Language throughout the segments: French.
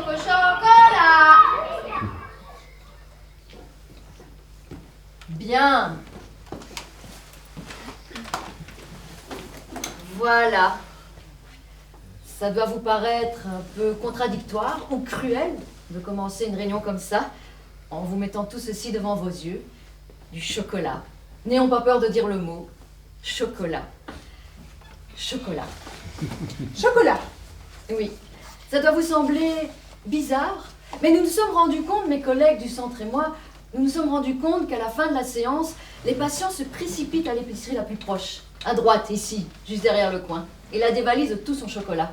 chocolat. Bien. Voilà. Ça doit vous paraître un peu contradictoire ou cruel de commencer une réunion comme ça en vous mettant tout ceci devant vos yeux. Du chocolat. N'ayons pas peur de dire le mot. Chocolat. Chocolat. Chocolat. Oui. Ça doit vous sembler bizarre, mais nous nous sommes rendus compte, mes collègues du centre et moi, nous nous sommes rendus compte qu'à la fin de la séance, les patients se précipitent à l'épicerie la plus proche, à droite, ici, juste derrière le coin, et la dévalisent de tout son chocolat.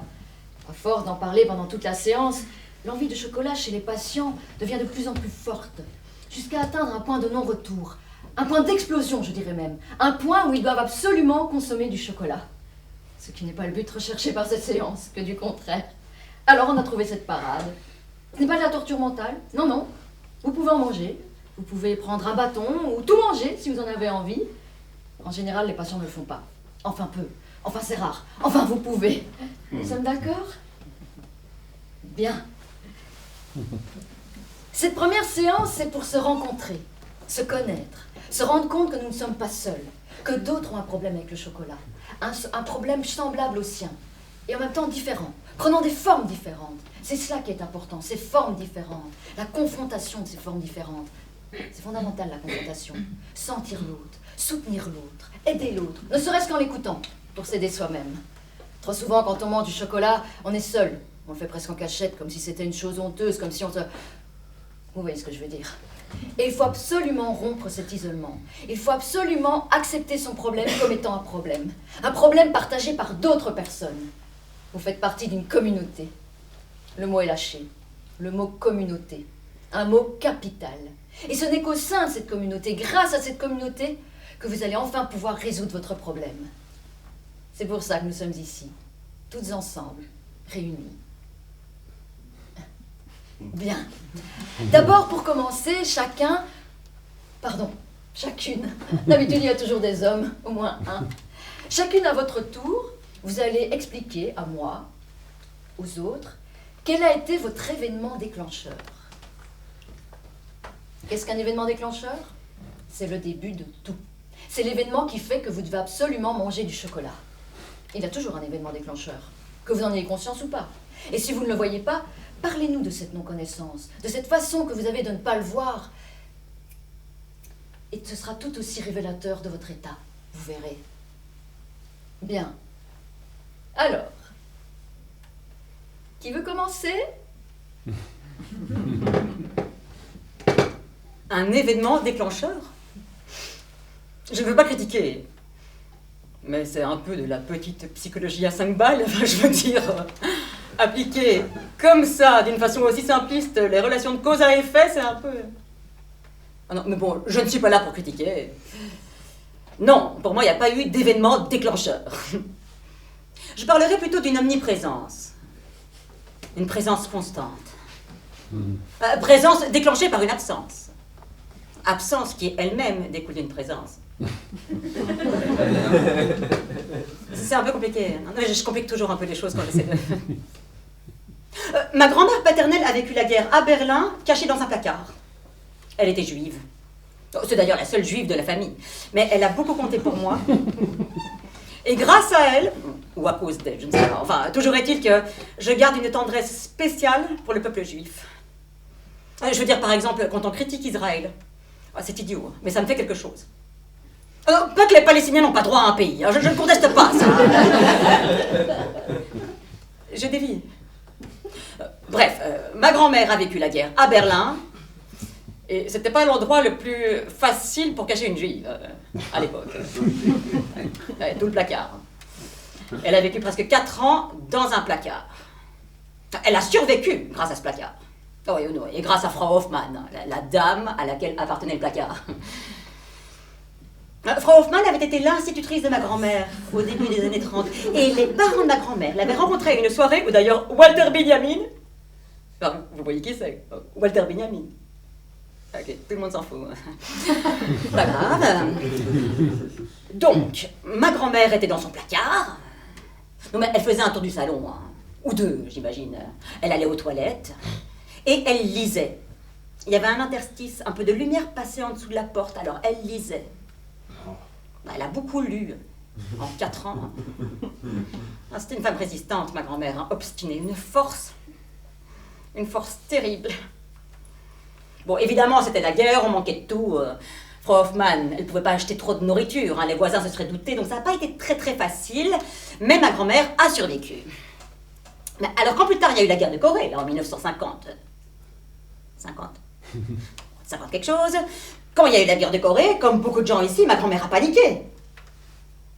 À force d'en parler pendant toute la séance, l'envie de chocolat chez les patients devient de plus en plus forte, jusqu'à atteindre un point de non-retour, un point d'explosion, je dirais même, un point où ils doivent absolument consommer du chocolat. Ce qui n'est pas le but recherché par cette séance, que du contraire. Alors on a trouvé cette parade. Ce n'est pas de la torture mentale, non, non. Vous pouvez en manger, vous pouvez prendre un bâton ou tout manger si vous en avez envie. En général, les patients ne le font pas. Enfin peu, enfin c'est rare, enfin vous pouvez. Nous sommes d'accord? Bien. Cette première séance, c'est pour se rencontrer, se connaître, se rendre compte que nous ne sommes pas seuls, que d'autres ont un problème avec le chocolat, un problème semblable au sien, et en même temps différent, prenant des formes différentes. C'est cela qui est important, ces formes différentes, la confrontation de ces formes différentes. C'est fondamental, la confrontation. Sentir l'autre, soutenir l'autre, aider l'autre, ne serait-ce qu'en l'écoutant, pour s'aider soi-même. Trop souvent, quand on mange du chocolat, on est seul. On le fait presque en cachette, comme si c'était une chose honteuse, comme si on se... Vous voyez ce que je veux dire. Et il faut absolument rompre cet isolement. Il faut absolument accepter son problème comme étant un problème partagé par d'autres personnes. Vous faites partie d'une communauté. Le mot est lâché. Le mot communauté. Un mot capital. Et ce n'est qu'au sein de cette communauté, grâce à cette communauté, que vous allez enfin pouvoir résoudre votre problème. C'est pour ça que nous sommes ici, toutes ensemble, réunies. Bien. D'abord, pour commencer, chacune, d'habitude il y a toujours des hommes, au moins un. Chacune à votre tour, vous allez expliquer à moi, aux autres, quel a été votre événement déclencheur. Qu'est-ce qu'un événement déclencheur? C'est le début de tout. C'est l'événement qui fait que vous devez absolument manger du chocolat. Il y a toujours un événement déclencheur, que vous en ayez conscience ou pas. Et si vous ne le voyez pas, parlez-nous de cette non-connaissance, de cette façon que vous avez de ne pas le voir. Et ce sera tout aussi révélateur de votre état, vous verrez. Bien. Alors, qui veut commencer? Un événement déclencheur? Je ne veux pas critiquer, mais c'est un peu de la petite psychologie à 5 balles, enfin, je veux dire, appliquer comme ça, d'une façon aussi simpliste, les relations de cause à effet, c'est un peu... Ah non, mais bon, je ne suis pas là pour critiquer. Non, pour moi, il n'y a pas eu d'événement déclencheur. Je parlerai plutôt d'une omniprésence, une présence constante. Présence déclenchée par une absence. Absence qui elle-même découle d'une présence. C'est un peu compliqué. Non, je complique toujours un peu les choses quand j'essaie de... ma grand-mère paternelle a vécu la guerre à Berlin, cachée dans un placard. Elle était juive. C'est d'ailleurs la seule juive de la famille. Mais elle a beaucoup compté pour moi. Et grâce à elle, ou à cause d'elle, je ne sais pas, enfin, toujours est-il que je garde une tendresse spéciale pour le peuple juif. Je veux dire, par exemple, quand on critique Israël, c'est idiot, mais ça me fait quelque chose. Pas que les Palestiniens n'ont pas droit à un pays, je ne conteste pas ça. Je dévie. Bref, ma grand-mère a vécu la guerre à Berlin, et c'était pas l'endroit le plus facile pour cacher une juive, à l'époque. Tout le placard. Elle a vécu presque 4 ans dans un placard. Elle a survécu grâce à ce placard. Oh, et grâce à Frau Hoffmann, la dame à laquelle appartenait le placard. Frau Hoffmann avait été l'institutrice de ma grand-mère au début des années 30. Et les parents de ma grand-mère l'avaient rencontrée à une soirée où d'ailleurs Walter Benjamin... Enfin, vous voyez qui c'est? Walter Benjamin. Ok, tout le monde s'en fout. Pas grave. Donc, ma grand-mère était dans son placard. Non, mais elle faisait un tour du salon. ou 2, j'imagine. Elle allait aux toilettes et elle lisait. Il y avait un interstice, un peu de lumière passée en dessous de la porte, alors elle lisait. Elle a beaucoup lu, en 4 ans. Ah, c'était une femme résistante, ma grand-mère, hein, obstinée, une force terrible. Bon, évidemment, c'était la guerre, on manquait de tout. Frau Hoffmann, elle ne pouvait pas acheter trop de nourriture, hein, les voisins se seraient doutés, donc ça n'a pas été très très facile, mais ma grand-mère a survécu. Mais alors, quand plus tard il y a eu la guerre de Corée, là en 1950, 50 quelque chose, quand il y a eu la guerre de Corée, comme beaucoup de gens ici, ma grand-mère a paniqué.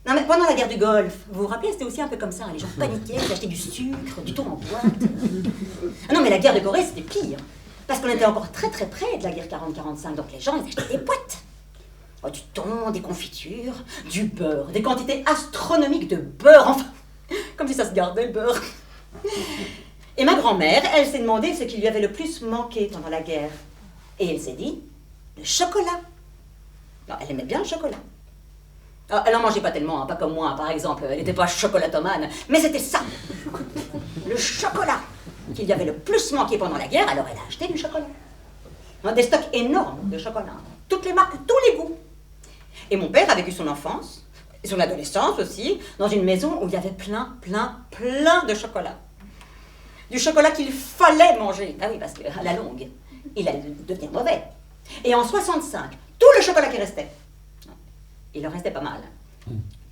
Non mais pendant la guerre du Golfe, vous vous rappelez, c'était aussi un peu comme ça, les gens paniquaient, ils achetaient du sucre, du thon en boîte. Ah non mais la guerre de Corée c'était pire, parce qu'on était encore très très près de la guerre 40-45, donc les gens ils achetaient des boîtes. Oh, du thon, des confitures, du beurre, des quantités astronomiques de beurre, enfin, comme si ça se gardait le beurre. Et ma grand-mère, elle s'est demandé ce qui lui avait le plus manqué pendant la guerre. Et elle s'est dit, le chocolat. Alors, elle aimait bien le chocolat. Alors, elle n'en mangeait pas tellement, hein, pas comme moi, par exemple. Elle n'était pas chocolatomane, mais c'était ça. Le chocolat qui lui avait le plus manqué pendant la guerre, alors elle a acheté du chocolat. Des stocks énormes de chocolat. Toutes les marques, tous les goûts. Et mon père a vécu son enfance, et son adolescence aussi, dans une maison où il y avait plein de chocolat. Du chocolat qu'il fallait manger. Ah oui, parce qu'à la longue, il allait devenir mauvais. Et en 65, tout le chocolat qui restait, il en restait pas mal,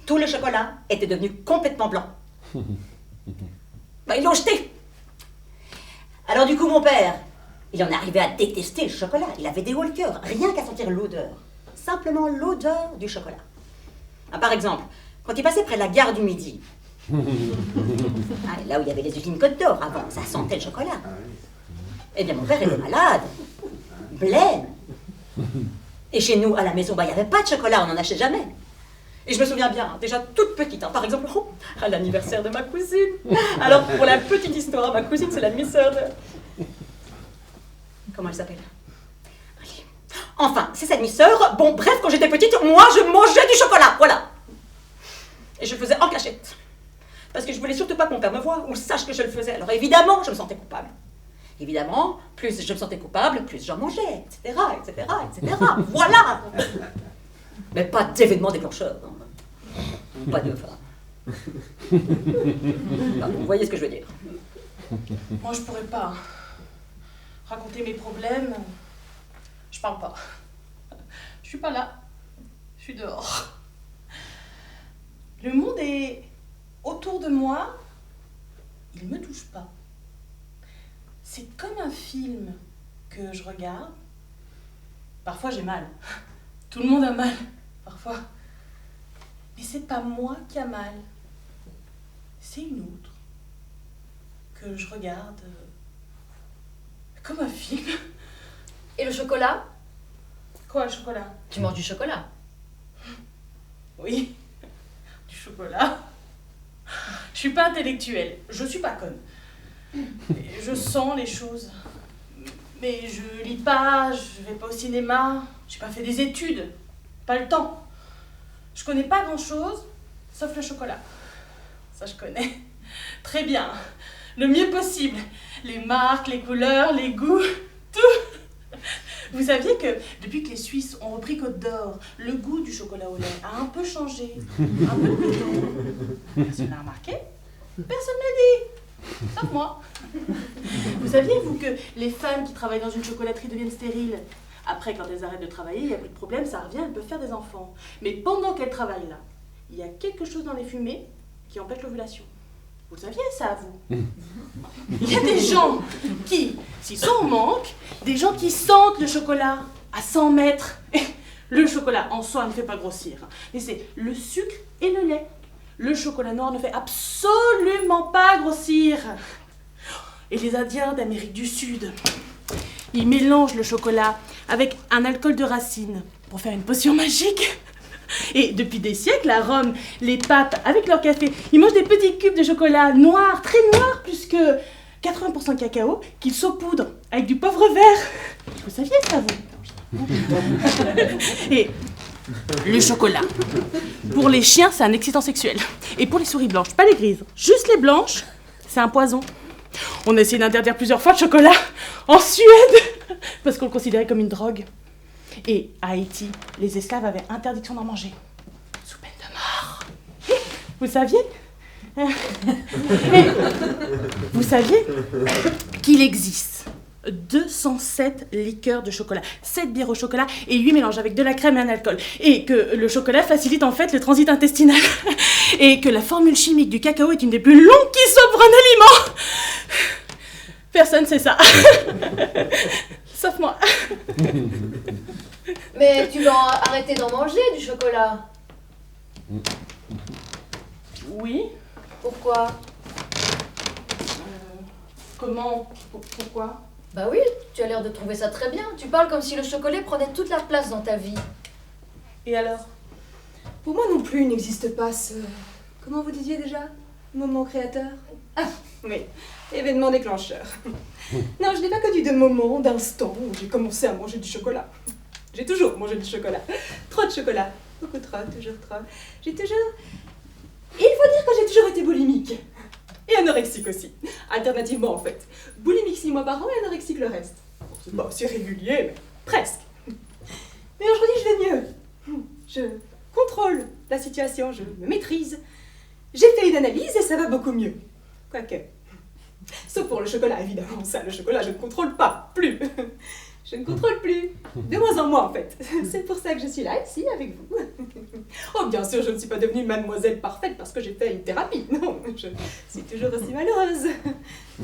tout le chocolat était devenu complètement blanc. Ils l'ont jeté. Alors du coup, mon père, il en est arrivé à détester le chocolat. Il avait des hauts le cœur, rien qu'à sentir l'odeur. Simplement l'odeur du chocolat. Par exemple, quand il passait près de la gare du Midi, là où il y avait les usines Côte d'Or avant, ça sentait le chocolat. Eh bien, mon père était malade, blême. Et chez nous, à la maison, il n'y avait pas de chocolat, on n'en achetait jamais. Et je me souviens bien, déjà toute petite, par exemple, à l'anniversaire de ma cousine. Alors, pour la petite histoire, ma cousine, c'est la demi-sœur de... Comment elle s'appelle? Enfin, c'est sa demi-sœur. Bon, bref, quand j'étais petite, moi, je mangeais du chocolat, voilà. Et je le faisais en cachette. Parce que je voulais surtout pas que mon père me voie ou sache que je le faisais. Alors évidemment, je me sentais coupable. Évidemment, plus je me sentais coupable, plus j'en mangeais, etc., etc., etc. Voilà. Mais pas d'événement déclencheur. Hein. Pas de... vous voyez ce que je veux dire. Moi, je pourrais pas raconter mes problèmes. Je parle pas. Je suis pas là. Je suis dehors. Le monde est autour de moi. Il me touche pas. C'est comme un film que je regarde. Parfois, j'ai mal. Tout le monde a mal, parfois. Mais c'est pas moi qui a mal. C'est une autre que je regarde comme un film. Et le chocolat? Quoi, le chocolat? Tu manges du chocolat? Oui, du chocolat. Je suis pas intellectuelle, je suis pas conne. Et je sens les choses. Mais je lis pas, je vais pas au cinéma, j'ai pas fait des études, pas le temps. Je connais pas grand-chose, sauf le chocolat. Ça, je connais très bien, le mieux possible. Les marques, les couleurs, les goûts, tout. Vous saviez que depuis que les Suisses ont repris Côte d'Or, le goût du chocolat au lait a un peu changé, un peu plus doux. Personne n'a remarqué? Personne n'a dit, sauf moi. Vous saviez, vous, que les femmes qui travaillent dans une chocolaterie deviennent stériles? Après, quand elles arrêtent de travailler, il n'y a plus de problème, ça revient, elles peuvent faire des enfants. Mais pendant qu'elles travaillent là, il y a quelque chose dans les fumées qui empêche l'ovulation. Vous saviez ça, vous? Il y a des gens qui, s'ils sont en manque, des gens qui sentent le chocolat à 100 mètres. Et le chocolat en soi ne fait pas grossir, mais c'est le sucre et le lait. Le chocolat noir ne fait absolument pas grossir. Et les Indiens d'Amérique du Sud, ils mélangent le chocolat avec un alcool de racine pour faire une potion magique. Et depuis des siècles, à Rome, les papes, avec leur café, ils mangent des petits cubes de chocolat noir, très noir, plus que 80% cacao, qu'ils saupoudrent avec du poivre vert. Vous saviez ça, vous? Et le chocolat, pour les chiens, c'est un excitant sexuel. Et pour les souris blanches, pas les grises, juste les blanches, C'est un poison. On a essayé d'interdire plusieurs fois le chocolat en Suède parce qu'on le considérait comme une drogue. Et à Haïti, les esclaves avaient interdiction d'en manger. Sous peine de mort. Vous saviez? Et vous saviez qu'il existe 207 liqueurs de chocolat, 7 bières au chocolat et 8 mélanges avec de la crème et un alcool. Et que le chocolat facilite en fait le transit intestinal. Et que la formule chimique du cacao est une des plus longues qui soit pour un aliment. Personne sait ça. Sauf moi. Mais tu vas arrêter d'en manger du chocolat. Oui. Pourquoi? Comment? Pourquoi? Bah oui, tu as l'air de trouver ça très bien. Tu parles comme si le chocolat prenait toute la place dans ta vie. Et alors? Pour moi non plus, il n'existe pas ce... Comment vous disiez déjà? Moment créateur? Ah, oui, événement déclencheur. Non, je n'ai pas connu de moment, d'instant où j'ai commencé à manger du chocolat. J'ai toujours mangé du chocolat. Trop de chocolat. Beaucoup trop, toujours trop. J'ai toujours... Il faut dire que j'ai toujours été boulimique. Et anorexique aussi. Alternativement, en fait. Boulimique 6 mois par an et anorexique le reste. C'est pas aussi régulier, mais presque. Mais aujourd'hui, je vais mieux. Je contrôle la situation, je me maîtrise. J'ai fait une analyse et ça va beaucoup mieux. Quoique. Sauf pour le chocolat, évidemment. Ça, le chocolat, je ne contrôle pas. Plus. Je ne contrôle plus. De moins en moins, en fait. C'est pour ça que je suis là, ici, avec vous. Oh, bien sûr, je ne suis pas devenue mademoiselle parfaite parce que j'ai fait une thérapie. Non, je suis toujours aussi malheureuse.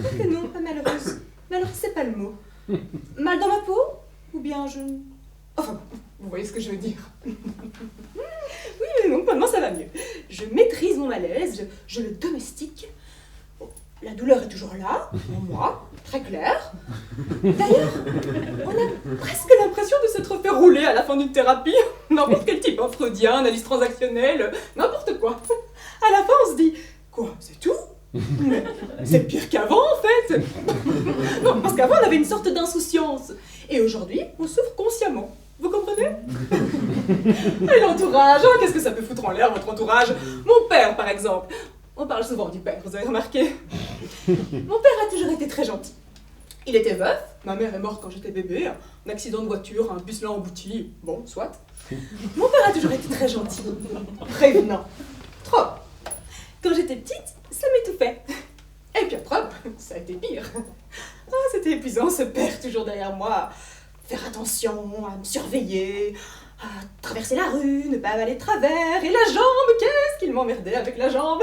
Quoique non, pas malheureuse. Malheureuse, c'est pas le mot. Mal dans ma peau? Ou bien je... Enfin, vous voyez ce que je veux dire. Oui, mais non, maintenant ça va mieux. Je maîtrise mon malaise, je le domestique. Bon, la douleur est toujours là, en moi, très clair. D'ailleurs, on a presque l'impression de s'être fait rouler à la fin d'une thérapie. N'importe quel type, freudien, analyse transactionnelle, n'importe quoi. À la fin, on se dit, quoi, c'est tout? Mais c'est pire qu'avant, en fait. Non, parce qu'avant, on avait une sorte d'insouciance. Et aujourd'hui, on souffre consciemment. Vous comprenez? Et l'entourage, oh, qu'est-ce que ça peut foutre en l'air, votre entourage? Mon père, par exemple. On parle souvent du père, vous avez remarqué? Mon père a toujours été très gentil. Il était veuf, ma mère est morte quand j'étais bébé, un accident de voiture, un bus l'a embouti, bon, soit. Mon père a toujours été très gentil, prévenant. Trop. Quand j'étais petite, ça m'étouffait. Et puis après, ça a été pire. Ah, c'était épuisant, ce père toujours derrière moi. Faire attention, à me surveiller, à traverser la rue, ne pas aller de travers, et la jambe, qu'est-ce qu'il m'emmerdait avec la jambe.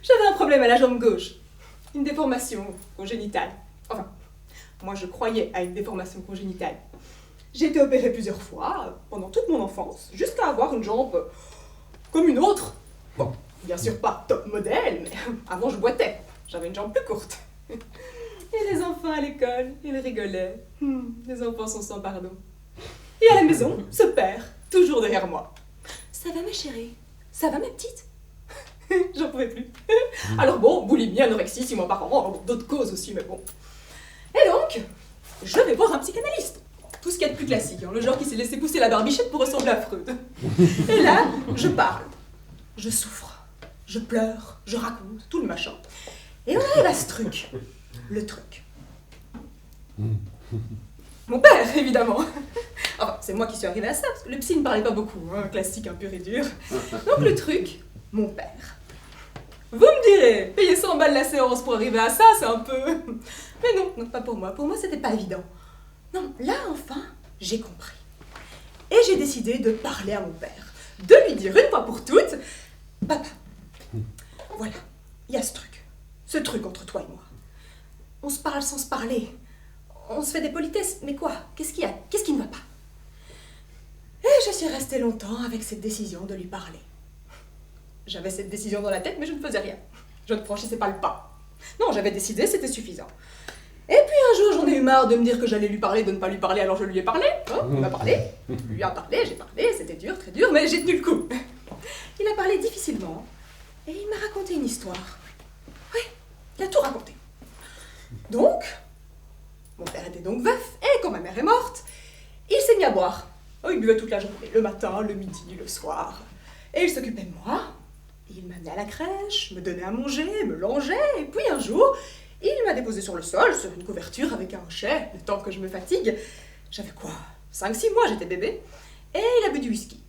J'avais un problème à la jambe gauche, une déformation congénitale. Enfin, moi je croyais à une déformation congénitale. J'ai été opérée plusieurs fois, pendant toute mon enfance, jusqu'à avoir une jambe comme une autre. Bon, bien sûr pas top modèle, mais avant je boitais, j'avais une jambe plus courte. Et les enfants à l'école, ils rigolaient. Les enfants sont sans pardon. Et à la maison, ce père, toujours derrière moi. Ça va ma chérie? Ça va ma petite? J'en pouvais plus. Alors bon, boulimie, anorexie, 6 mois par an, d'autres causes aussi, mais bon. Et donc, je vais voir un psychanalyste. Tout ce qu'il y a de plus classique, le genre qui s'est laissé pousser la barbichette pour ressembler à Freud. Et là, je parle. Je souffre. Je pleure. Je raconte. Tout le machin. Et on arrive à ce truc. Le truc. Mon père, évidemment. Enfin, c'est moi qui suis arrivée à ça, parce que le psy ne parlait pas beaucoup, classique, pur et dur. Donc le truc, mon père. Vous me direz, payer 100 balles la séance pour arriver à ça, c'est un peu... Mais non, pas pour moi. Pour moi, c'était pas évident. Non, là, enfin, j'ai compris. Et j'ai décidé de parler à mon père. De lui dire une fois pour toutes, papa, voilà, il y a ce truc entre toi et moi. On se parle sans se parler. On se fait des politesses, mais quoi? Qu'est-ce qu'il y a? Qu'est-ce qui ne va pas? Et je suis restée longtemps avec cette décision de lui parler. J'avais cette décision dans la tête, mais je ne faisais rien. Je ne franchissais pas le pas. Non, j'avais décidé, c'était suffisant. Et puis un jour, j'en ai eu marre de me dire que j'allais lui parler, de ne pas lui parler, alors je lui ai parlé. Il m'a parlé, lui a parlé, j'ai parlé, c'était dur, très dur, mais j'ai tenu le coup. Il a parlé difficilement, et il m'a raconté une histoire. Oui, il a tout raconté. Donc, mon père était donc veuf, et quand ma mère est morte, il s'est mis à boire. Oh, il buvait toute la journée, le matin, le midi, le soir. Et il s'occupait de moi, et il m'a m'amenait à la crèche, me donnait à manger, me longeait, et puis un jour, il m'a déposé sur le sol, sur une couverture avec un hochet, le temps que je me fatigue. J'avais quoi, 5-6 mois, j'étais bébé. Et il a bu du whisky.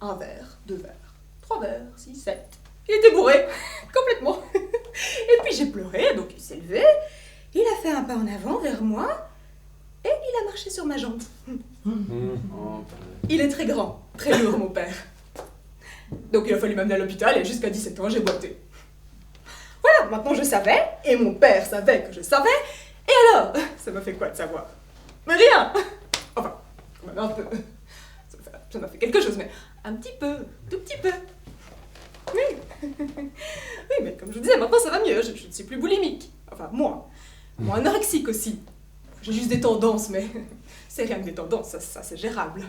1 verre, 2 verres, 3 verres, 6, 7. Il était bourré, complètement. Et puis j'ai pleuré, donc il s'est levé. Il a fait un pas en avant vers moi et il a marché sur ma jambe. Il est très grand, très lourd, mon père. Donc il a fallu m'amener à l'hôpital et jusqu'à 17 ans, j'ai boité. Voilà, maintenant je savais, et mon père savait que je savais, et alors, ça m'a fait quoi de savoir? Mais rien. Enfin, quand même un peu. Ça m'a fait quelque chose, mais un petit peu, tout petit peu. Oui. Oui, mais comme je vous disais, maintenant ça va mieux, je ne suis plus boulimique. Enfin, moi anorexique aussi. J'ai juste des tendances, mais c'est rien que des tendances, ça c'est gérable.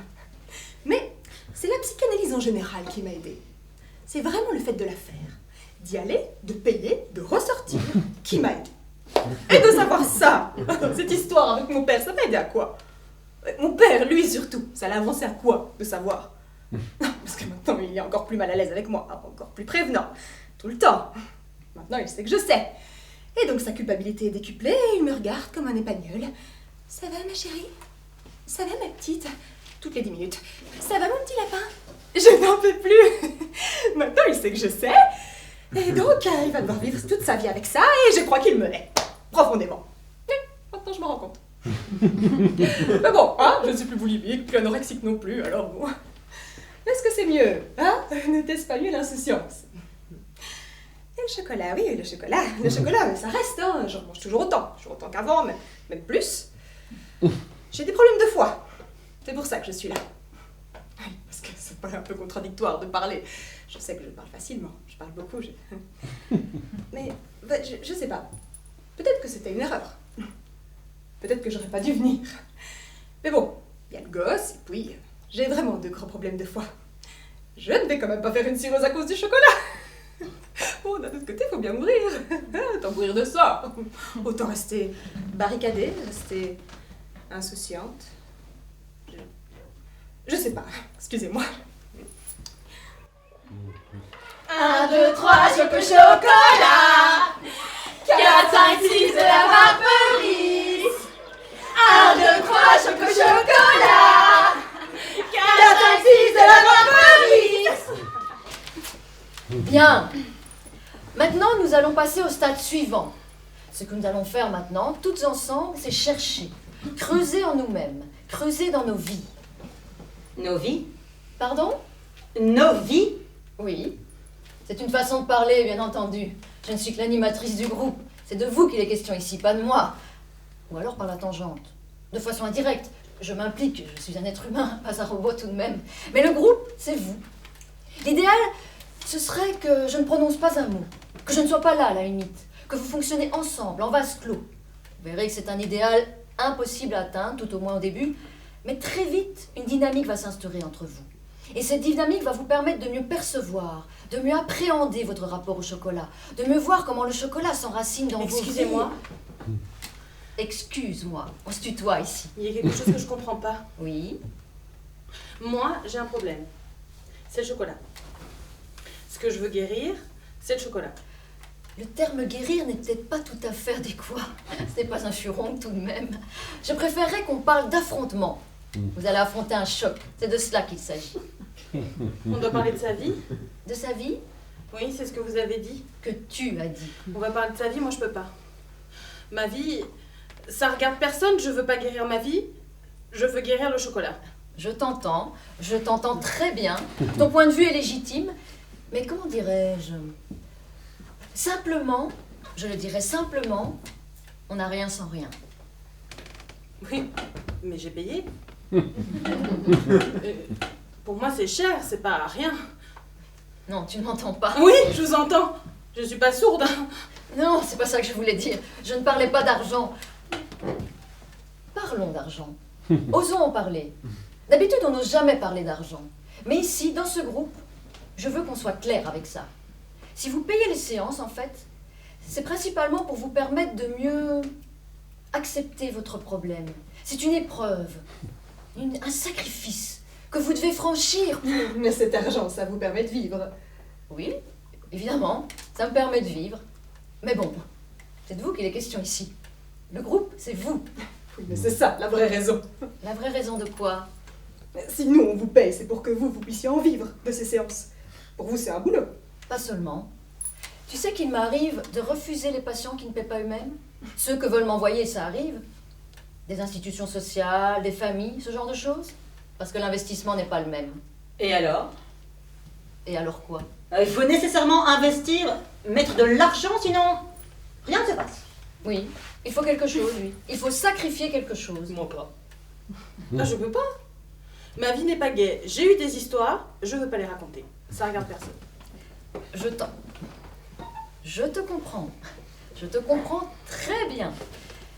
Mais c'est la psychanalyse en général qui m'a aidée. C'est vraiment le fait de la faire. D'y aller, de payer, de ressortir, qui m'a aidée. Et de savoir ça, cette histoire avec mon père, ça m'a aidé à quoi? Mon père, lui surtout, ça l'a avancé à quoi de savoir? Parce que maintenant il est encore plus mal à l'aise avec moi, encore plus prévenant, tout le temps. Maintenant il sait que je sais. Et donc sa culpabilité est décuplée et il me regarde comme un épagnol. Ça va ma chérie? Ça va ma petite? Toutes les 10 minutes. Ça va mon petit lapin? Je n'en peux plus. Maintenant il sait que je sais. Et donc il va devoir vivre toute sa vie avec ça et je crois qu'il me hait. Profondément. Maintenant je me rends compte. Mais bon, hein, je ne suis plus boulimique, plus anorexique non plus, alors bon. Est-ce que c'est mieux, hein? N'était-ce pas mieux l'insouciance? Et le chocolat, oui, le chocolat, mais ça reste, hein, j'en mange toujours autant qu'avant, même plus. J'ai des problèmes de foie, c'est pour ça que je suis là. Oui, parce que ça paraît un peu contradictoire de parler. Je sais que je parle facilement, je parle beaucoup, mais je sais pas, peut-être que c'était une erreur. Peut-être que j'aurais pas dû venir. Mais bon, il y a le gosse, et puis j'ai vraiment de gros problèmes de foie. Je ne vais quand même pas faire une cirrhose à cause du chocolat. Bon, d'un autre côté, il faut bien mourir. Autant mourir de ça. Autant rester barricadée, rester insouciante. Je sais pas, excusez-moi. 1, 2, 3, chocolat. 4, 5, 6 de la vaporise. 1, 2, 3, chocolat. 4, 5, 6 de la vaporise. Bien. Maintenant, nous allons passer au stade suivant. Ce que nous allons faire maintenant, toutes ensemble, c'est chercher, creuser en nous-mêmes, creuser dans nos vies. Nos vies? Pardon? Nos vies? Oui. C'est une façon de parler, bien entendu. Je ne suis que l'animatrice du groupe. C'est de vous qu'il est question ici, pas de moi. Ou alors par la tangente. De façon indirecte. Je m'implique, je suis un être humain, pas un robot tout de même. Mais le groupe, c'est vous. L'idéal, ce serait que je ne prononce pas un mot. Que je ne sois pas là, à la limite. Que vous fonctionnez ensemble, en vase clos. Vous verrez que c'est un idéal impossible à atteindre, tout au moins au début. Mais très vite, une dynamique va s'instaurer entre vous. Et cette dynamique va vous permettre de mieux percevoir, de mieux appréhender votre rapport au chocolat, de mieux voir comment le chocolat s'enracine dans vos vies. Excusez-moi. Excuse-moi, on se tutoie ici. Il y a quelque chose que je comprends pas. Oui. Moi, j'ai un problème. C'est le chocolat. Ce que je veux guérir, c'est le chocolat. Le terme guérir n'est peut-être pas tout à fait adéquat. Ce n'est pas un furon tout de même. Je préférerais qu'on parle d'affrontement. Vous allez affronter un choc. C'est de cela qu'il s'agit. On doit parler de sa vie? De sa vie? Oui, c'est ce que vous avez dit. Que tu as dit. On va parler de sa vie, moi je peux pas. Ma vie, ça regarde personne, je veux pas guérir ma vie, je veux guérir le chocolat. Je t'entends très bien. Ton point de vue est légitime. Mais comment dirais-je? Simplement, je le dirais simplement, on n'a rien sans rien. Oui, mais j'ai payé. Pour moi c'est cher, c'est pas rien. Non, tu ne m'entends pas. Oui, je vous entends. Je suis pas sourde. Non, c'est pas ça que je voulais dire. Je ne parlais pas d'argent. Parlons d'argent. Osons en parler. D'habitude, on n'ose jamais parler d'argent. Mais ici, dans ce groupe, je veux qu'on soit clair avec ça. Si vous payez les séances, en fait, c'est principalement pour vous permettre de mieux accepter votre problème. C'est une épreuve, un sacrifice que vous devez franchir. Mais cet argent, ça vous permet de vivre. Oui, Évidemment, ça me permet de vivre. Mais bon, c'est de vous qu'il est question ici. Le groupe, c'est vous. Oui, mais c'est ça, la vraie raison. La vraie raison de quoi? Si nous, on vous paye, c'est pour que vous puissiez en vivre de ces séances. Pour vous, c'est un boulot. Pas seulement. Tu sais qu'il m'arrive de refuser les patients qui ne paient pas eux-mêmes? Ceux que veulent m'envoyer, ça arrive. Des institutions sociales, des familles, ce genre de choses. Parce que l'investissement n'est pas le même. Et alors? Et alors quoi? Il faut nécessairement investir, mettre de l'argent, sinon rien ne se passe. Oui, il faut quelque chose, oui. Il faut sacrifier quelque chose. Moi pas. Ah, je peux pas. Ma vie n'est pas gaie. J'ai eu des histoires, je veux pas les raconter. Ça regarde personne. Je te comprends. Je te comprends très bien.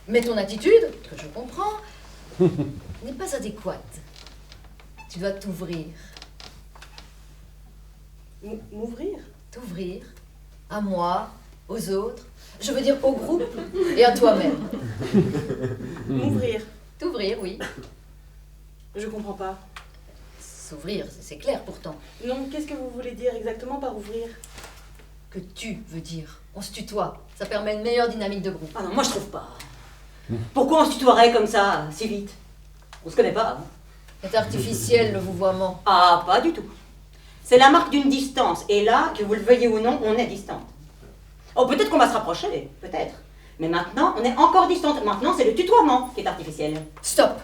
Mais ton attitude, que je comprends, n'est pas adéquate. Tu dois t'ouvrir. M'ouvrir? T'ouvrir à moi, aux autres, je veux dire au groupe et à toi-même. M'ouvrir? T'ouvrir, oui. Je comprends pas. S'ouvrir, c'est clair pourtant. Non, qu'est-ce que vous voulez dire exactement par ouvrir? Que tu veux dire. On se tutoie. Ça permet une meilleure dynamique de groupe. Ah non, moi je trouve pas. Pourquoi on se tutoierait comme ça, si vite? On se connaît pas, hein? C'est artificiel le vouvoiement. Ah, pas du tout. C'est la marque d'une distance. Et là, que vous le veuillez ou non, on est distante. Oh, peut-être qu'on va se rapprocher, peut-être. Mais maintenant, on est encore distante. Maintenant, c'est le tutoiement qui est artificiel. Stop.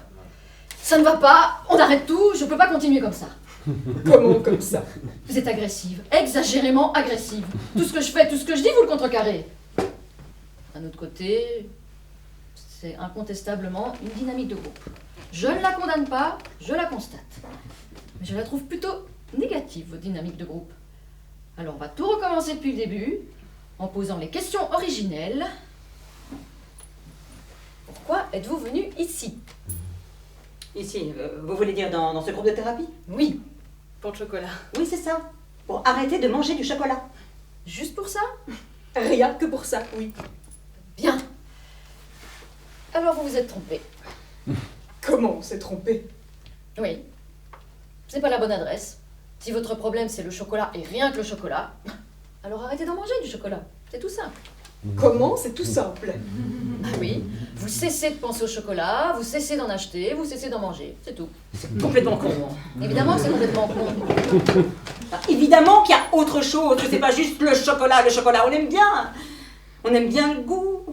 Ça ne va pas. On arrête tout. Je peux pas continuer comme ça. Comment comme ça? Vous êtes agressive. Exagérément agressive. Tout ce que je fais, tout ce que je dis, vous le contrecarrez. D'un autre côté, c'est incontestablement une dynamique de groupe. Je ne la condamne pas, je la constate. Mais je la trouve plutôt négative, votre dynamique de groupe. Alors on va tout recommencer depuis le début, en posant les questions originelles. Pourquoi êtes-vous venu ici? Ici, vous voulez dire dans ce groupe de thérapie? Oui. Pour le chocolat. Oui, c'est ça. Pour arrêter de manger du chocolat. Juste pour ça? Rien que pour ça, oui. Bien. Alors vous vous êtes trompé. Comment on s'est trompé? Oui. C'est pas la bonne adresse. Si votre problème c'est le chocolat et rien que le chocolat, alors arrêtez d'en manger du chocolat. C'est tout simple. Comment? C'est tout simple. Ah oui, vous cessez de penser au chocolat, vous cessez d'en acheter, vous cessez d'en manger. C'est tout. C'est complètement con. Évidemment que c'est complètement con. Ah, évidemment qu'il y a autre chose, que c'est pas juste le chocolat. Le chocolat, on aime bien. On aime bien le goût.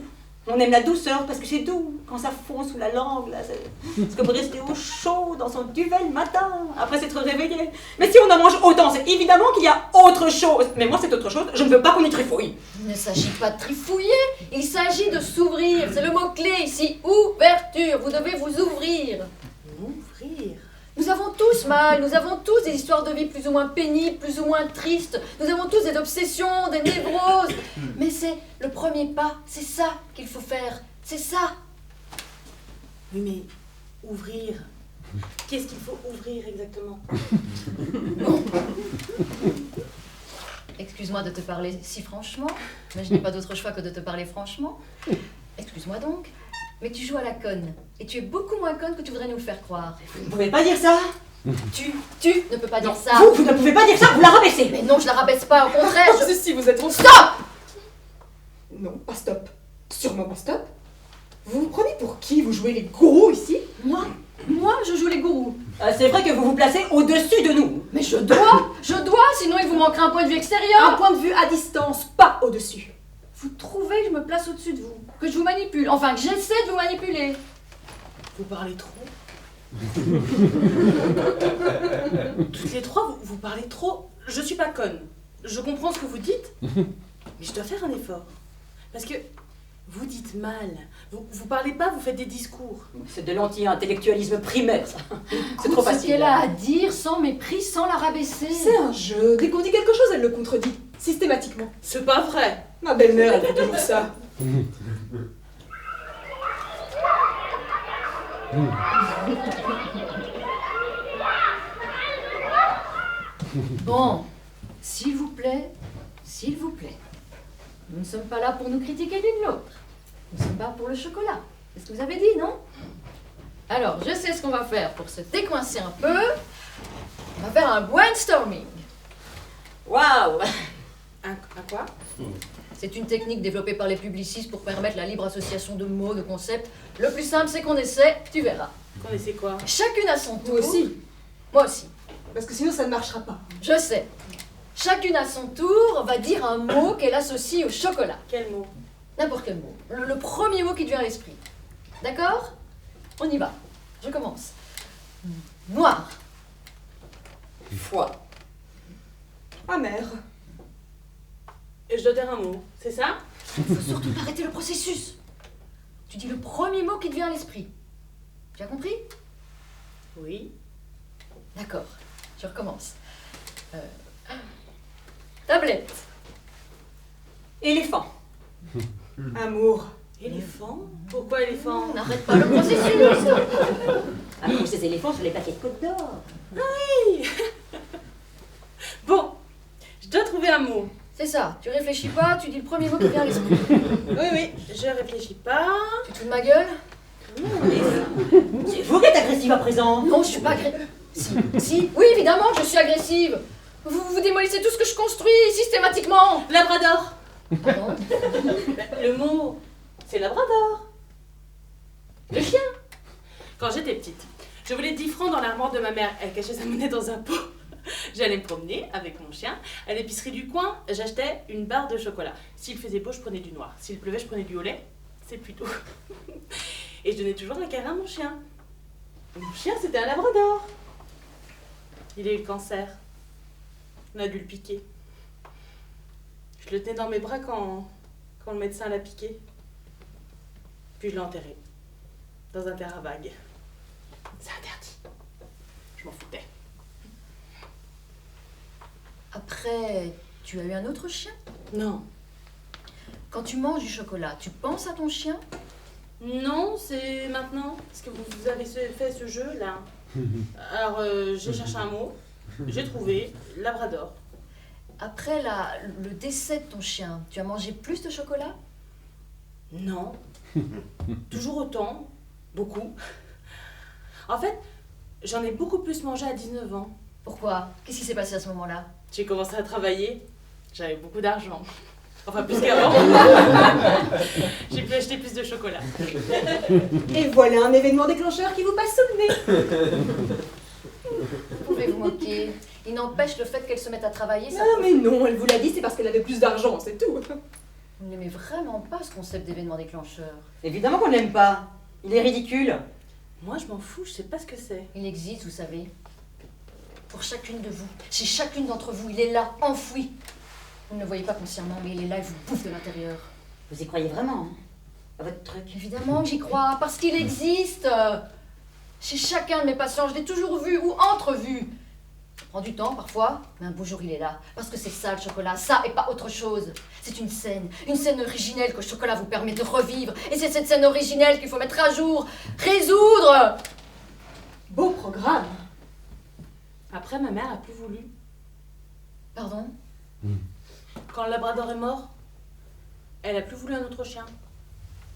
On aime la douceur parce que c'est doux. Quand ça fond sous la langue, là, c'est comme rester au chaud dans son duvet le matin, après s'être réveillé. Mais si on en mange autant, c'est évidemment qu'il y a autre chose. Mais moi, cette autre chose, je ne veux pas qu'on y trifouille. Il ne s'agit pas de trifouiller, il s'agit de s'ouvrir. C'est le mot-clé ici, ouverture. Vous devez vous ouvrir. M'ouvrir? Nous avons tous mal, nous avons tous des histoires de vie plus ou moins pénibles, plus ou moins tristes. Nous avons tous des obsessions, des névroses. Mais c'est le premier pas, c'est ça qu'il faut faire. C'est ça. Oui, mais ouvrir. Qu'est-ce qu'il faut ouvrir exactement? Excuse-moi de te parler si franchement, mais je n'ai pas d'autre choix que de te parler franchement. Excuse-moi donc, mais tu joues à la conne. Et tu es beaucoup moins conne que tu voudrais nous le faire croire. Vous ne pouvez pas dire ça. Tu ne peux pas dire Non, ça. vous ne pouvez pas dire ça, vous la rabaissez. Mais non, je la rabaisse pas, au contraire, Oh, si, vous êtes trop... Stop! Non, pas stop. Sûrement pas stop. Vous vous prenez pour qui? Vous jouez les gourous ici? Moi, je joue les gourous. C'est vrai que vous vous placez au-dessus de nous. Mais je dois, sinon il vous manquera un point de vue extérieur. Un point de vue à distance, pas au-dessus. Vous trouvez que je me place au-dessus de vous, que je vous manipule, enfin que j'essaie de vous manipuler. Vous parlez trop. Toutes les trois, vous parlez trop. Je suis pas conne. Je comprends ce que vous dites, mais je dois faire un effort. Parce que vous dites mal. Vous parlez pas, vous faites des discours. C'est de l'anti-intellectualisme primaire, ça. C'est trop Ce facile. qu'elle a à dire sans mépris, sans la rabaisser. C'est un jeu. Dès qu'on dit quelque chose, elle le contredit. Systématiquement. C'est pas vrai. Ma belle-mère, elle fait toujours ça. Bon, s'il vous plaît, nous ne sommes pas là pour nous critiquer l'une l'autre. Nous sommes là pour le chocolat. C'est ce que vous avez dit, non? Alors, je sais ce qu'on va faire pour se décoincer un peu. On va faire un brainstorming. Waouh. quoi? C'est une technique développée par les publicistes pour permettre la libre association de mots, de concepts. Le plus simple, c'est qu'on essaie, tu verras. Qu'on essaie quoi? Chacune à son tour. Toi aussi. Moi aussi. Parce que sinon, ça ne marchera pas. Je sais. Chacune à son tour va dire un mot qu'elle associe au chocolat. Quel mot? N'importe quel mot. Le premier mot qui te vient à l'esprit. D'accord? On y va. Je commence. Noir. Foie. Amer. Et je dois dire un mot, c'est ça? Il faut surtout pas arrêter le processus. Tu dis le premier mot qui te vient à l'esprit. Tu as compris? Oui. D'accord. Je recommence. Tablette. Éléphant. Amour. Éléphant? Pourquoi éléphant? N'arrête pas le processus. Ah, pour ces éléphants sur les paquets de Côte d'Or. Bon, je dois trouver un mot. C'est ça. Tu réfléchis pas, tu dis le premier mot qui te vient à l'esprit. Oui, je réfléchis pas. Tu te fous de ma gueule? C'est vous qui êtes agressive à présent. Non, je suis pas agressive. Si. Oui, évidemment, je suis agressive. Vous démolissez tout ce que je construis systématiquement. Labrador. Pardon? Le mot, c'est labrador. Le chien. Quand j'étais petite, je voulais 10 francs dans l'armoire de ma mère. Elle cachait sa monnaie dans un pot. J'allais me promener avec mon chien. À l'épicerie du coin, j'achetais une barre de chocolat. S'il faisait beau, je prenais du noir. S'il pleuvait, je prenais du au lait. C'est plutôt. Et je donnais toujours un câlin à mon chien. Mon chien, c'était un labrador. Il a eu le cancer. On a dû le piquer. Je le tenais dans mes bras quand le médecin l'a piqué. Puis je l'ai enterré. Dans un terrain vague. C'est interdit. Je m'en foutais. Après, tu as eu un autre chien? Non. Quand tu manges du chocolat, tu penses à ton chien? Non, c'est maintenant. Parce que vous avez fait ce jeu-là. Alors, j'ai cherché un mot. J'ai trouvé labrador. Après le décès de ton chien, tu as mangé plus de chocolat? Non. Toujours autant. Beaucoup. En fait, j'en ai beaucoup plus mangé à 19 ans. Pourquoi? Qu'est-ce qui s'est passé à ce moment-là? J'ai commencé à travailler. J'avais beaucoup d'argent. Enfin, plus qu'avant. J'ai pu acheter plus de chocolat. Et voilà un événement déclencheur qui vous passe sous le nez. Vous pouvez vous moquer. Il n'empêche le fait qu'elle se mette à travailler, ça... Ah mais non, elle vous l'a dit, c'est parce qu'elle avait plus d'argent, c'est tout. Vous n'aimez vraiment pas ce concept d'événement déclencheur. Évidemment qu'on ne l'aime pas. Il est ridicule. Moi, je m'en fous, je sais pas ce que c'est. Il existe, vous savez. Pour chacune de vous, chez chacune d'entre vous, il est là, enfoui. Vous ne le voyez pas consciemment, mais il est là, il vous bouffe de l'intérieur. Vous y croyez vraiment, hein, à votre truc? Évidemment que j'y crois, parce qu'il existe. Chez chacun de mes patients, je l'ai toujours vu ou entrevu. Ça prend du temps parfois, mais un beau jour il est là. Parce que c'est ça le chocolat, ça et pas autre chose. C'est une scène originelle que le chocolat vous permet de revivre. Et c'est cette scène originelle qu'il faut mettre à jour, résoudre. Beau programme. Après, ma mère a plus voulu. Pardon? Quand le labrador est mort, elle a plus voulu un autre chien.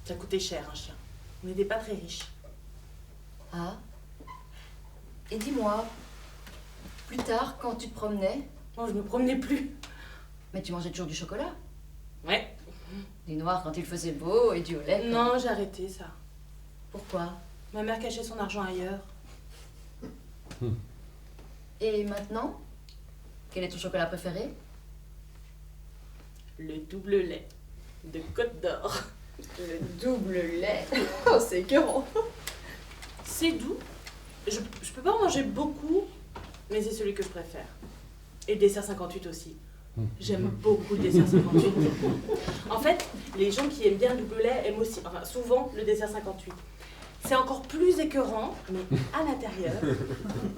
Ça coûtait cher, un chien. On n'était pas très riches. Ah. Et dis-moi, plus tard, quand tu te promenais, Moi, je me promenais plus. mais tu mangeais toujours du chocolat? Ouais. Du noir quand il faisait beau et du au lait. Non, j'ai arrêté ça. Pourquoi? Ma mère cachait son argent ailleurs. Et maintenant, quel est ton chocolat préféré? Le double lait de Côte d'Or. Le double lait. Oh, c'est écœurant. C'est doux. Je peux pas en manger beaucoup, mais c'est celui que je préfère. Et le dessert 58 aussi. J'aime beaucoup le dessert 58. En fait, les gens qui aiment bien le double lait aiment aussi, enfin souvent, le dessert 58. C'est encore plus écœurant, mais à l'intérieur,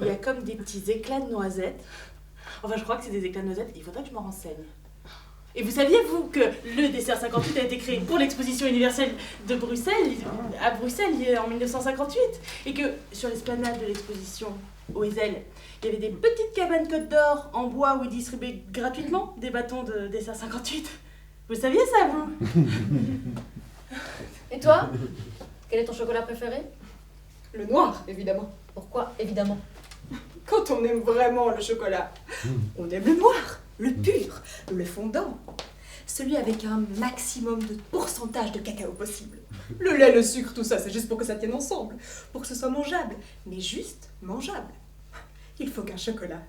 il y a comme des petits éclats de noisettes. Enfin, je crois que c'est des éclats de noisettes, il faudrait que je m'en renseigne. Et vous saviez, vous, que le dessert 58 a été créé pour l'exposition universelle de Bruxelles, à Bruxelles, en 1958, et que sur l'esplanade de l'exposition au Ezel, il y avait des petites cabanes Côte d'Or en bois où ils distribuaient gratuitement des bâtons de dessert 58. Vous saviez ça, vous? Et toi? Quel est ton chocolat préféré? Le noir, évidemment. Pourquoi? Évidemment. Quand on aime vraiment le chocolat, on aime le noir, le pur, le fondant. Celui avec un maximum de pourcentage de cacao possible. Le lait, le sucre, tout ça, c'est juste pour que ça tienne ensemble. Pour que ce soit mangeable. Mais juste mangeable. Il faut qu'un chocolat,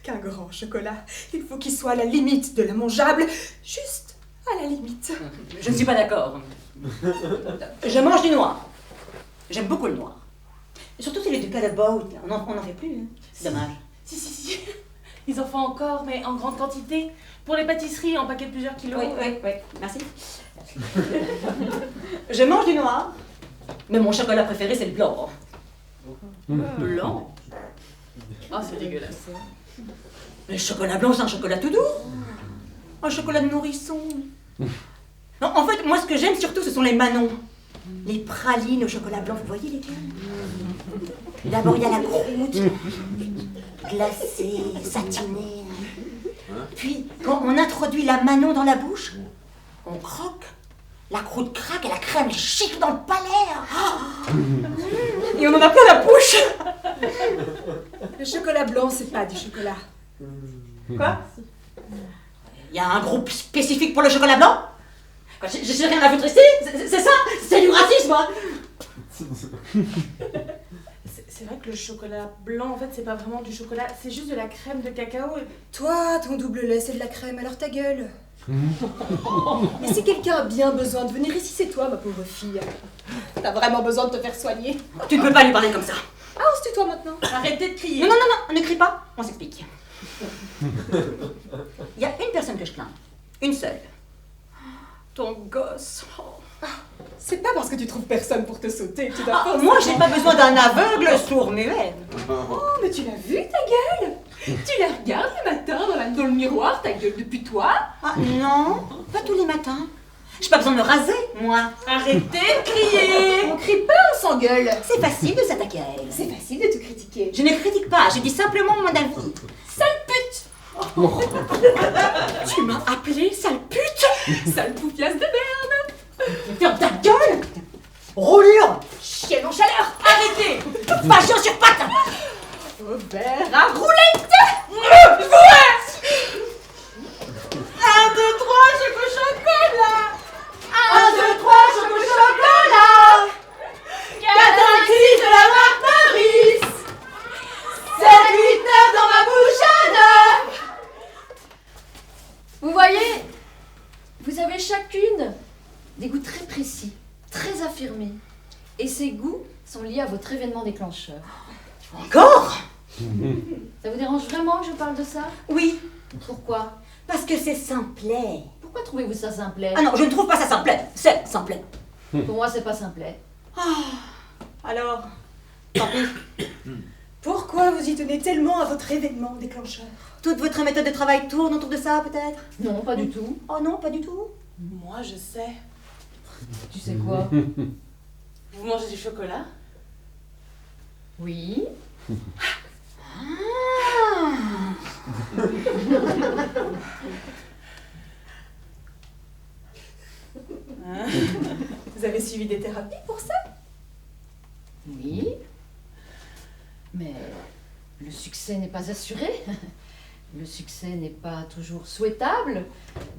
qu'un grand chocolat, il faut qu'il soit à la limite de la mangeable. Juste à la limite. Je ne suis pas d'accord. Je mange du noir. J'aime beaucoup le noir. Et surtout s'il est du calabout. On n'en fait plus. Hein. C'est dommage. Si. Ils en font encore, mais en grande quantité. Pour les pâtisseries, en paquet de plusieurs kilos. Oui. Merci. Je mange du noir. Mais mon chocolat préféré, c'est le blanc. Blanc. Oh, c'est dégueulasse. Le chocolat blanc, c'est un chocolat tout doux. Un chocolat de nourrisson. Non, en fait, moi, ce que j'aime surtout, ce sont les manons. Les pralines au chocolat blanc, vous voyez lesquelles? D'abord, il y a la croûte, glacée, satinée. Puis, quand on introduit la manon dans la bouche, on croque. La croûte craque et la crème elle chic dans le palais. Et on en a plein la bouche. Le chocolat blanc, c'est pas du chocolat. Quoi? Il y a un groupe spécifique pour le chocolat blanc? J'ai rien à foutre ici? C'est ça? C'est du racisme, hein? C'est vrai que le chocolat blanc, en fait, c'est pas vraiment du chocolat, c'est juste de la crème de cacao. Et... Toi, ton double lait, c'est de la crème, alors ta gueule. Et si quelqu'un a bien besoin de venir ici, c'est toi, ma pauvre fille. T'as vraiment besoin de te faire soigner. Tu ne peux pas lui parler comme ça. Ah, on se tutoie maintenant. Arrêtez de crier. Non, on ne crie pas, on s'explique. Il y a une personne que je plains. Une seule. Ton gosse. C'est pas parce que tu trouves personne pour te sauter que tu dois pas... Moi, j'ai pas besoin d'un aveugle sourd-muet. Oh, mais tu l'as vu, ta gueule? Tu la regardes le matin dans le miroir, ta gueule, depuis toi? Ah non, pas tous les matins. J'ai pas besoin de me raser, moi. Arrêtez de crier. On crie pas, on s'engueule. C'est facile de s'attaquer à elle. C'est facile de te critiquer. Je ne critique pas, je dis simplement mon avis. Sale pute! Tu m'as appelée sale pute? Sale poufiasse de merde! Ferme ta gueule! Roulure! Chienne en chaleur! Arrêtez! Passion sur pattes! Verre à roulette! 1, 2, 3, chocolat. 1, 2, 3, chocolat. 4, 5, 6 de la marque Paris. 7, 8, 9 dans ma bouche à 9. Vous voyez, vous avez chacune des goûts très précis, très affirmés. Et ces goûts sont liés à votre événement déclencheur. Encore? Ça vous dérange vraiment que je parle de ça? Oui, Pourquoi? parce que c'est simplet. Pourquoi trouvez-vous ça simplet? Ah non, je ne trouve pas ça simplet. C'est simplet. Pour moi, c'est pas simplet. Alors, tant pis. Pourquoi vous y tenez tellement à votre événement déclencheur? Toute votre méthode de travail tourne autour de ça, peut-être? Non, pas du tout. Oh non, pas du tout. Moi, je sais. Tu sais quoi? Vous mangez du chocolat? Oui. Vous avez suivi des thérapies pour ça? Oui. Mais le succès n'est pas assuré. Le succès n'est pas toujours souhaitable.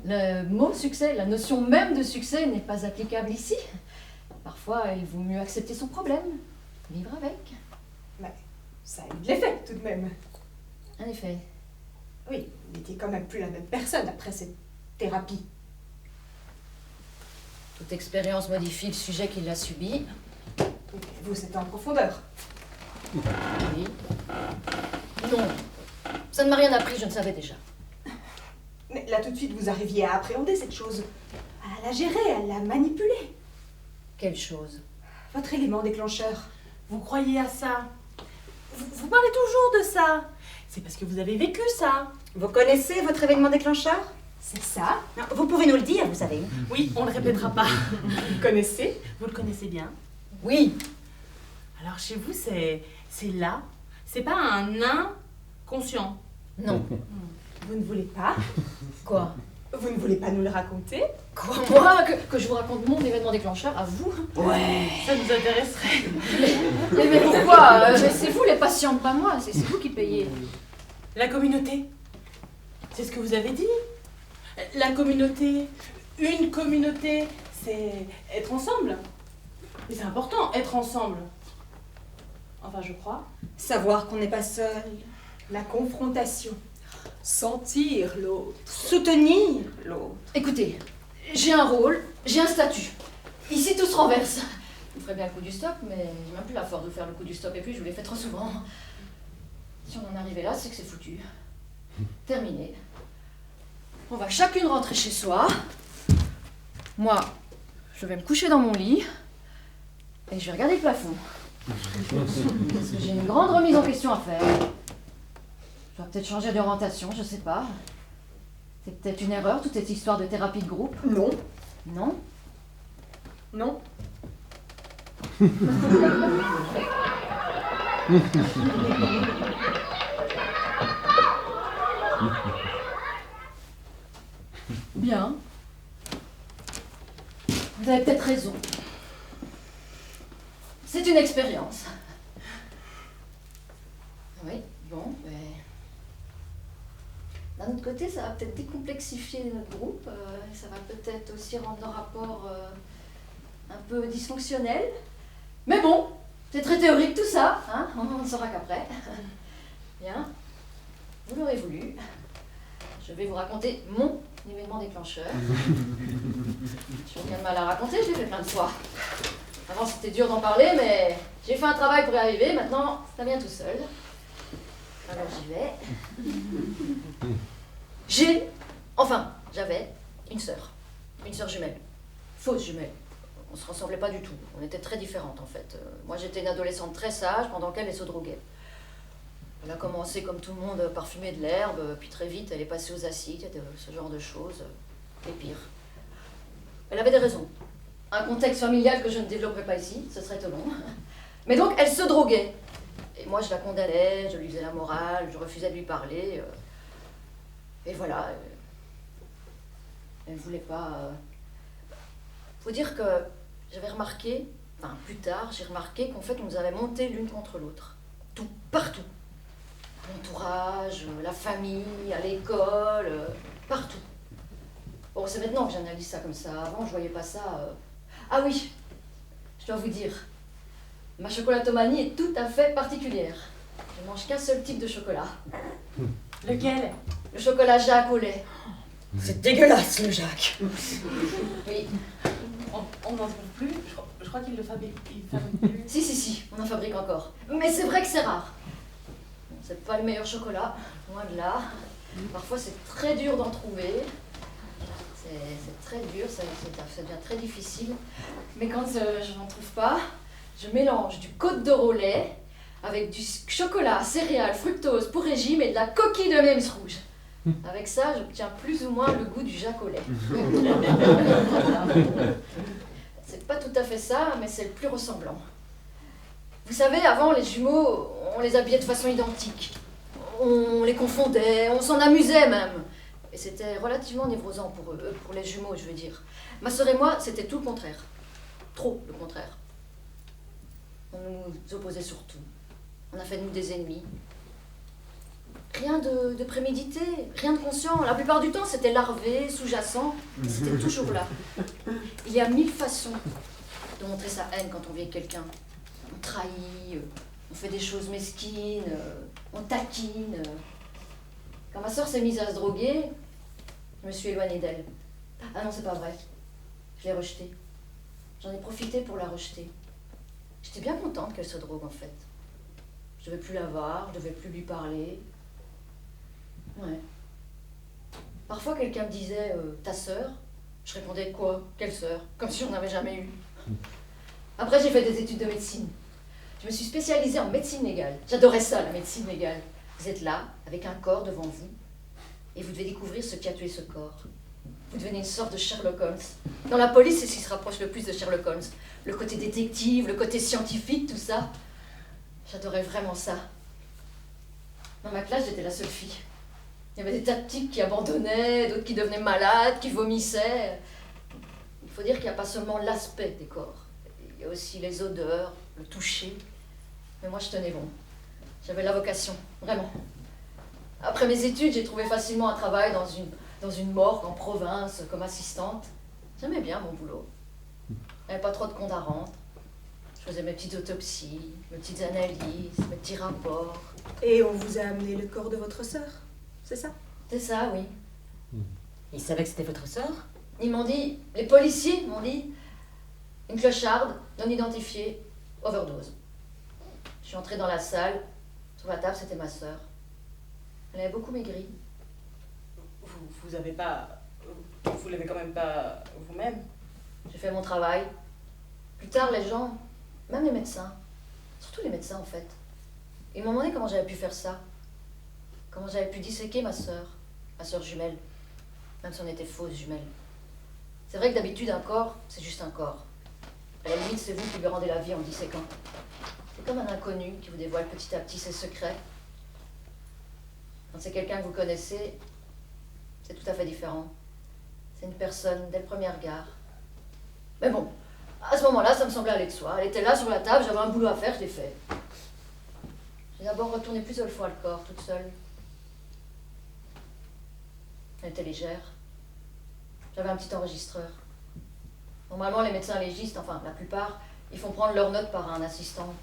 Le mot succès, la notion même de succès n'est pas applicable ici. Parfois, il vaut mieux accepter son problème, vivre avec. Mais ça a eu de l'effet tout de même. En effet. Oui, vous n'étiez quand même plus la même personne après cette thérapie. Toute expérience modifie le sujet qui l'a subi. Vous êtes en profondeur. Oui. Non. Ça ne m'a rien appris, je ne savais déjà. Mais là tout de suite, vous arriviez à appréhender cette chose. À la gérer, à la manipuler. Quelle chose? Votre élément déclencheur. Vous croyez à ça? Vous parlez toujours de ça. C'est parce que vous avez vécu ça. Vous connaissez votre événement déclencheur? C'est ça? Non, vous pouvez nous le dire, vous savez. Oui, on ne le répétera pas. Vous connaissez? Vous le connaissez bien. Oui. Alors chez vous, c'est là. C'est pas un inconscient. Non. Vous ne voulez pas? Quoi? Vous ne voulez pas nous le raconter? Quoi, moi? Que je vous raconte mon événement déclencheur à vous? Ouais. Ça nous intéresserait. Mais pourquoi? C'est vous les patients, pas moi. C'est vous qui payez. La communauté. C'est ce que vous avez dit. La communauté, une communauté, c'est être ensemble. Et c'est important, être ensemble. Enfin, je crois. Savoir qu'on n'est pas seul. La confrontation. Sentir l'autre. Soutenir l'autre. Écoutez, j'ai un rôle, j'ai un statut. Ici, tout se renverse. Vous ferez bien le coup du stop, mais j'ai même plus la force de faire le coup du stop, et puis je vous l'ai fait trop souvent. Si on en est arrivé là, c'est que c'est foutu. Terminé. On va chacune rentrer chez soi. Moi, je vais me coucher dans mon lit, et je vais regarder le plafond. Parce que j'ai une grande remise en question à faire. Je dois peut-être changer d'orientation, je sais pas. C'est peut-être une erreur, toute cette histoire de thérapie de groupe. Non. Non? Non. Bien. Vous avez peut-être raison. C'est une expérience. Oui, bon, mais... D'un autre côté, ça va peut-être décomplexifier notre groupe. Ça va peut-être aussi rendre nos rapports un peu dysfonctionnels. Mais bon, c'est très théorique tout ça, hein, on ne saura qu'après. Bien, vous l'aurez voulu. Je vais vous raconter mon événement déclencheur. J'ai aucun mal à raconter, je l'ai fait plein de fois. Avant c'était dur d'en parler, mais j'ai fait un travail pour y arriver, maintenant ça vient tout seul. Alors j'y vais. J'avais une sœur jumelle, fausse jumelle. On se ressemblait pas du tout, on était très différentes en fait. Moi j'étais une adolescente très sage pendant qu'elle se droguait. Elle a commencé comme tout le monde par fumer de l'herbe, puis très vite elle est passée aux acides, ce genre de choses, et pire. Elle avait des raisons. Un contexte familial que je ne développerai pas ici, ce serait trop long. Mais donc elle se droguait. Et moi je la condamnais, je lui faisais la morale, je refusais de lui parler. Et voilà. Elle ne voulait pas... Faut dire que j'avais remarqué, enfin plus tard, j'ai remarqué qu'en fait on nous avait monté l'une contre l'autre. Tout, partout. L'entourage, la famille, à l'école, partout. Bon, c'est maintenant que j'analyse ça comme ça. Avant, je voyais pas ça. Ah oui, je dois vous dire, ma chocolatomanie est tout à fait particulière. Je mange qu'un seul type de chocolat. Lequel? Le chocolat Jacques au lait. C'est dégueulasse, le Jacques. Oui. On n'en trouve plus. Je crois qu'il le fabrique. Plus. Si, on en fabrique encore. Mais c'est vrai que c'est rare. C'est pas le meilleur chocolat, loin de là. Parfois c'est très dur d'en trouver. C'est très dur, ça devient très difficile. Mais quand je n'en trouve pas, je mélange du Côte d'Or au lait avec du chocolat, céréales, fructose pour régime et de la coquille de Maims rouge. Avec ça, j'obtiens plus ou moins le goût du Jacques au lait. C'est pas tout à fait ça, mais c'est le plus ressemblant. Vous savez, avant, les jumeaux, on les habillait de façon identique. On les confondait, on s'en amusait même. Et c'était relativement névrosant pour eux, pour les jumeaux, je veux dire. Ma sœur et moi, c'était tout le contraire. Trop le contraire. On nous opposait sur tout. On a fait de nous des ennemis. Rien de prémédité, rien de conscient. La plupart du temps, c'était larvé, sous-jacent. C'était toujours là. Il y a 1000 façons de montrer sa haine quand on vit avec quelqu'un. On trahit, on fait des choses mesquines, on taquine. Quand ma sœur s'est mise à se droguer, je me suis éloignée d'elle. Ah non, c'est pas vrai. Je l'ai rejetée. J'en ai profité pour la rejeter. J'étais bien contente qu'elle se drogue en fait. Je devais plus la voir, je devais plus lui parler. Ouais. Parfois quelqu'un me disait ta sœur. Je répondais quoi? Quelle sœur? Comme si j'en avais jamais eu. Après j'ai fait des études de médecine. Je me suis spécialisée en médecine légale. J'adorais ça, la médecine légale. Vous êtes là, avec un corps devant vous, et vous devez découvrir ce qui a tué ce corps. Vous devenez une sorte de Sherlock Holmes. Dans la police, c'est ce qui se rapproche le plus de Sherlock Holmes. Le côté détective, le côté scientifique, tout ça. J'adorais vraiment ça. Dans ma classe, j'étais la seule fille. Il y avait des tas de types qui abandonnaient, d'autres qui devenaient malades, qui vomissaient. Il faut dire qu'il n'y a pas seulement l'aspect des corps. Il y a aussi les odeurs, le toucher. Mais moi, je tenais bon. J'avais la vocation, vraiment. Après mes études, j'ai trouvé facilement un travail dans une dans une morgue en province comme assistante. J'aimais bien mon boulot. Il n'y avait pas trop de comptes à rendre. Je faisais mes petites autopsies, mes petites analyses, mes petits rapports. Et on vous a amené le corps de votre sœur, c'est ça? C'est ça, oui. Ils savaient que c'était votre sœur? Ils m'ont dit, les policiers m'ont dit, une clocharde non identifiée, overdose. Je suis entrée dans la salle, sur la table c'était ma sœur. Elle avait beaucoup maigri. Vous avez pas... Vous l'avez quand même pas vous-même? J'ai fait mon travail. Plus tard, les gens, même les médecins, surtout les médecins en fait, ils m'ont demandé comment j'avais pu faire ça. Comment j'avais pu disséquer ma sœur jumelle, même si on était fausses jumelles. C'est vrai que d'habitude, un corps, c'est juste un corps. À la limite, c'est vous qui lui rendez la vie en le disséquant. C'est comme un inconnu qui vous dévoile petit à petit ses secrets. Quand c'est quelqu'un que vous connaissez, c'est tout à fait différent. C'est une personne dès le premier regard. Mais bon, à ce moment-là, ça me semblait aller de soi. Elle était là sur la table, j'avais un boulot à faire, je l'ai fait. J'ai d'abord retourné plusieurs fois le corps, toute seule. Elle était légère. J'avais un petit enregistreur. Normalement, les médecins légistes, enfin la plupart, ils font prendre leurs notes par un assistant.